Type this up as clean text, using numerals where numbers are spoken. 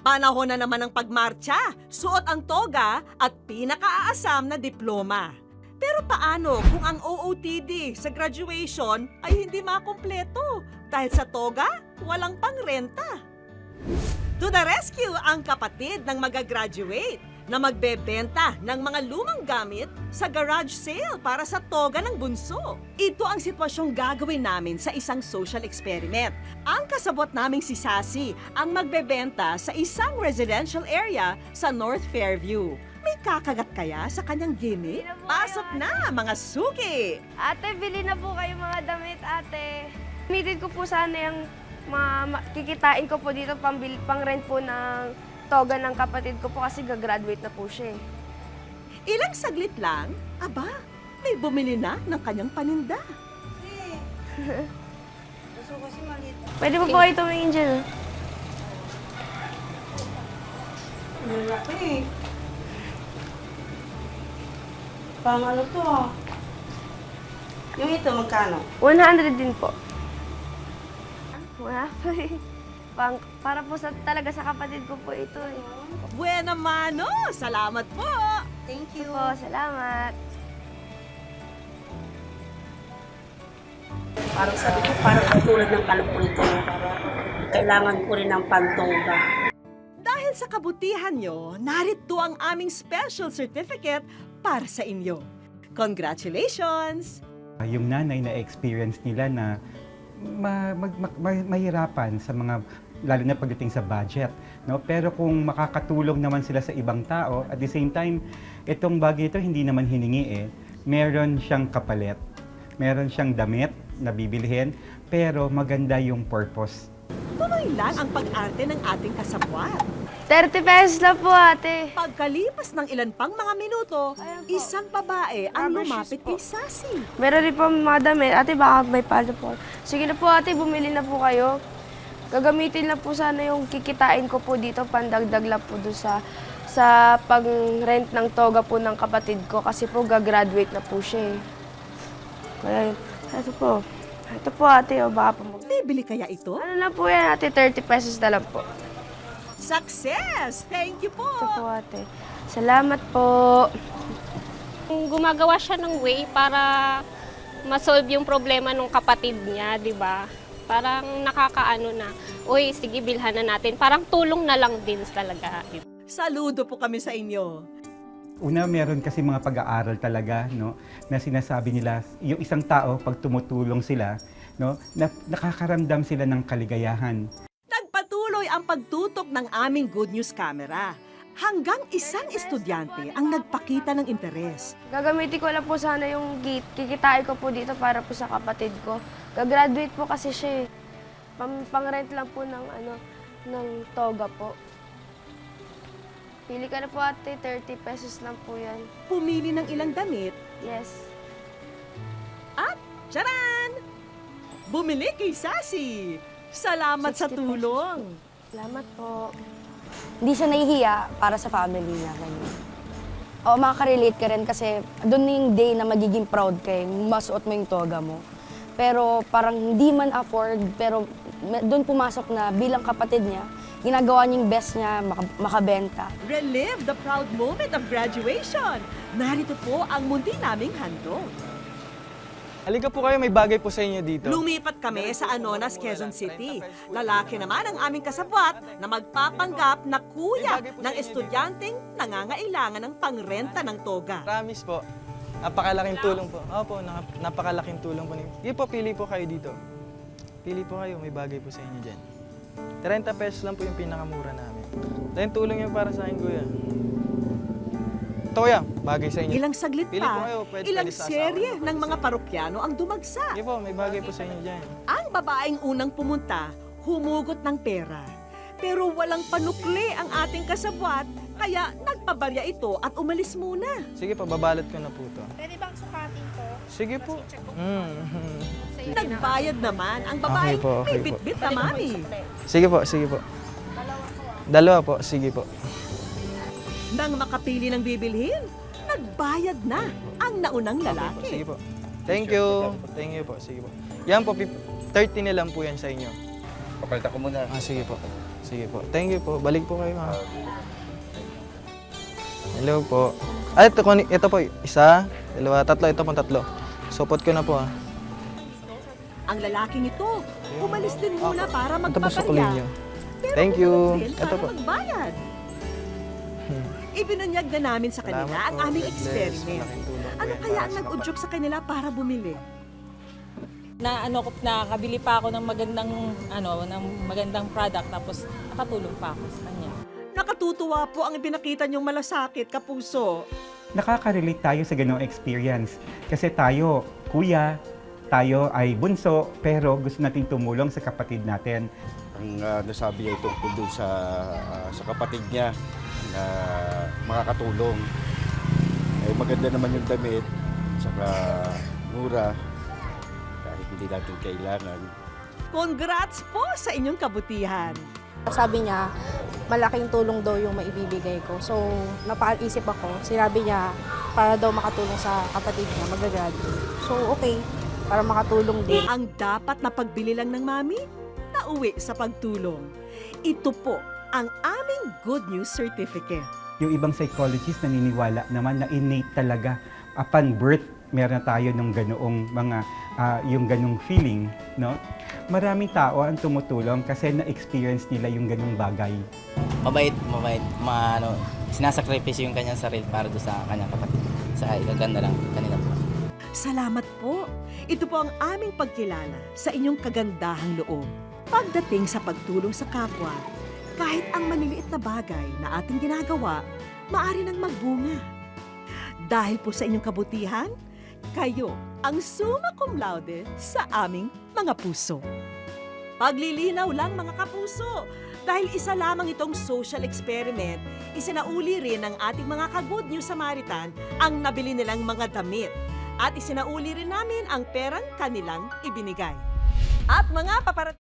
Panahon na naman ng pagmarcha, suot ang toga at pinakaaasam na diploma. Pero paano kung ang OOTD sa graduation ay hindi makumpleto dahil sa toga walang pangrenta? To the rescue ang kapatid ng magagraduate na magbebenta ng mga lumang gamit sa garage sale para sa toga ng bunso. Ito ang sitwasyong gagawin namin sa isang social experiment. Ang kasabot naming si Sassy ang magbebenta sa isang residential area sa North Fairview. May kakagat kaya sa kanyang gimmick? Pasok na, mga suki! Ate, bili na po kayo mga damit, ate. Gamitin ko po sana yung kikitain ko po dito pang rent po ng toga ng kapatid ko po kasi gagraduate na po siya. Ilang saglit lang, aba, may bumili na ng kanyang paninda. Gusto kasi maliit. Pwede po kayo tumingin dyan. Malaki. Pang ano to ah. Yung ito, magkano? 100 din po. Wala po eh. Para po talaga sa kapatid ko po ito eh. Buena mano! Salamat po! Thank you. Po, salamat. Parang sabi ko, parang katulad ng kalupon ko. Kailangan ko rin ng pantoga. Dahil sa kabutihan nyo, narito ang aming special certificate para sa inyo. Congratulations! Yung nanay na experience nila na mahirapan sa mga, lalo na pagdating sa budget. No? Pero kung makakatulong naman sila sa ibang tao, at the same time, itong bagay ito hindi naman hiningi eh. Meron siyang kapalit, meron siyang damit na bibilhin, pero maganda yung purpose. Tuloy lang ang pag-arte ng ating kasabwat. 30 pesos na po, ate. Pagkalipas ng ilan pang mga minuto, Ayan po. isang babae ang Rubber shoes lumapit po. kay Sassy. Meron rin po mga damit. Ate, baka may palo po. Sige na po, ate, bumili na po kayo. Gagamitin lang po sana yung kikitain ko po dito, pandagdag lang po doon sa pag-rent ng toga po ng kapatid ko kasi po gagraduate na po siya eh. Kaya yun. Ito po. Ito po, ate, o baka po Bibili kaya ito? Ano na po yan, ate? 30 pesos na lang po. Success! Thank you po! Ito po, ate. Salamat po. Gumagawa siya ng way para ma-solve yung problema ng kapatid niya, di ba? Parang nakakaano na, uy, sige, bilhan na natin. Parang tulong na lang din talaga. Saludo po kami sa inyo. Una, meron kasi mga pag-aaral talaga, no, na sinasabi nila, yung isang tao, pag tumutulong sila, no, nakakaramdam sila ng kaligayahan. Nagpatuloy ang pagtutok ng aming Good News Camera. Hanggang isang estudyante ang nagpakita ng interes. Gagamitin ko lang po sana yung gate. Kikitain ko po dito para po sa kapatid ko. Gagraduate po kasi siya eh. Pang-rent lang po ng toga po. Pili ka na po, ate. 30 pesos lang po yan. Pumili ng ilang damit Yes. at tsaran! Bumili kay Sassy! Salamat sa 60 pesos tulong! Salamat po. Hindi siya nahihiya para sa family niya. Ganyan. O makaka-relate ka rin kasi doon yung day na magiging proud ka masuot mo yung toga mo. Pero parang hindi man afford, pero doon pumasok na bilang kapatid niya, ginagawa niya yung best niya makabenta. Relive the proud moment of graduation! Narito po ang mundi naming handog. Halika po kayo, may bagay po sa inyo dito. Lumipat kami sa Anonas, Quezon City. Lalaki naman ang aming kasabwat na magpapanggap na kuya ng estudyanteng nangangailangan ng pangrenta ng toga. Promise po, napakalaking tulong po. Opo, napakalaking tulong po. Sige po, pili po kayo dito. Pili po kayo, may bagay po sa inyo dyan. 30 pesos lang po yung pinakamura namin. Dahil tulong yun para sa akin, kuya. Ito kuya, bagay sa inyo. Ilang saglit Pili po pa, kayo, ilang pwede sa serye asawa. ng mga parokyano ang dumagsa. Sige po, may bagay po sa inyo dyan. Ang babaeng unang pumunta, humugot ng pera. Pero walang panukli ang ating kasabwat, kaya nagpabarya ito at umalis muna. Sige po, babalot ko na po to. Pwede bang sukatin to? Sige po. Nagbayad naman ang babaeng Okay po, okay may po. bitbit na mami. Sige po, sige po. Dalawa po, sige po. Nang makapili ng bibilhin, nagbayad na ang naunang Sige lalaki. po. Thank you. Thank you po. Sige po. Yan po, 30 na lang po yan sa inyo. Papalitan ko muna. Sige po. Sige po. Thank you po. Balik po kayo, ha. Hello po. Ito po. Isa, dalawa, tatlo. Ito po tatlo. Supot ko na po, ha. Ang lalaking ito, umalis din muna para Ito po sukulin magpapahiya. niyo. Pero Thank you. pumunta din Ito para po. magbayad. Ibinunyag na namin sa kanila Salamat ang po. aming God bless. experiment. Malaking tulong po Ano yan kaya para ang sa nag-udyok sa kanila para bumili? Nakabili pa ako ng magandang product tapos nakatulong pa ako sa kanya. Nakatutuwa po ang ipinakita niyong malasakit, kapuso. Nakaka-relate tayo sa ganong experience. Kasi tayo, kuya, tayo ay bunso, pero gusto nating tumulong sa kapatid natin. Ang nasabi niya tungkol doon sa kapatid niya na makakatulong. Eh, maganda naman yung damit, saka mura, kahit hindi natin kailangan. Congrats po sa inyong kabutihan. Sabi niya, malaking tulong daw yung maibibigay ko. So, napaisip ako. Sinabi niya, para daw makatulong sa kapatid niya, mag-graduate. So, okay, para makatulong din. Ang dapat na pagbili lang ng mami, nauwi sa pagtulong. Ito po ang aming Good News Certificate. Yung ibang psychologists naniniwala naman na innate talaga upon birth meron na tayo nung ganoong mga yung ganong feeling, no? Maraming tao ang tumutulong kasi na-experience nila yung ganong bagay. Mabait, sinasakripisyo yung kanyang sarili para doon sa kanyang kapatid. Sa ikaganda lang kanila po. Salamat po. Ito po ang aming pagkilala sa inyong kagandahang loob. Pagdating sa pagtulong sa kapwa, kahit ang maliliit na bagay na ating ginagawa, maaari nang magbunga. Dahil po sa inyong kabutihan, kayo ang summa cum laude sa aming mga puso. Paglilinaw lang mga kapuso, dahil isa lamang itong social experiment, isinauli rin ng ating mga ka-Good News Samaritan ang nabili nilang mga damit at isinauli rin namin ang perang kanilang ibinigay. At mga paparat